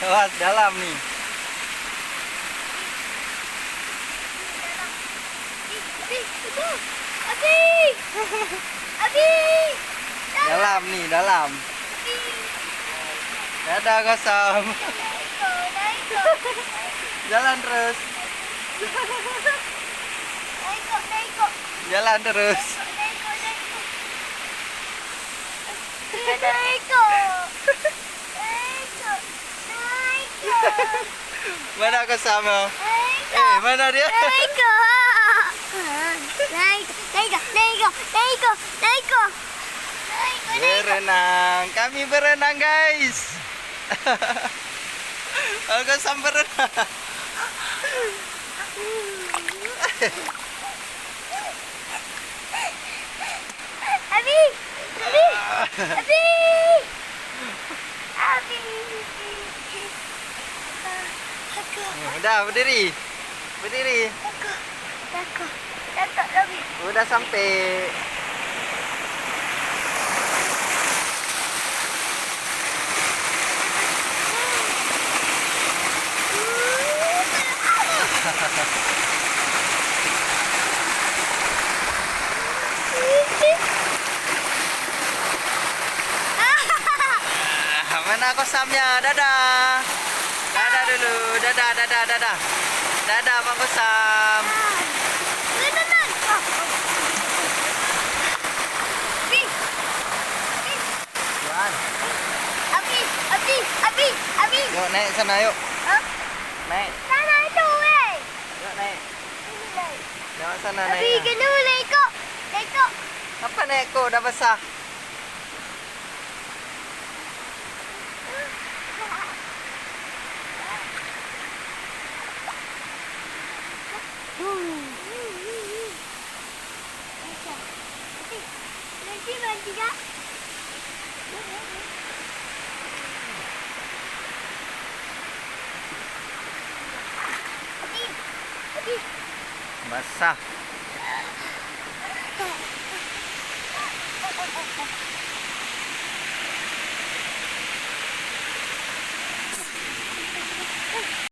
Awas dalam nih. Dalam nih, dalam. Dadah Gosam. Jalan terus. Jalan terus. Mana Gosam? Mana dia? Berenang, kami berenang guys. Gosam berenang. Udah berdiri, berdiri. Udah sampai. Mana Gosamnya? Dadah. Dadah dulu. Dadah, dadah, dadah. Dadah Bang Gosam. Yuk naik sana yuk. Naik. Sana itu Yuk naik. Lewat sana naik. Abi kena lekok. Lekok. Apa naik kok dah besar? Nanti mandi tak? Basah.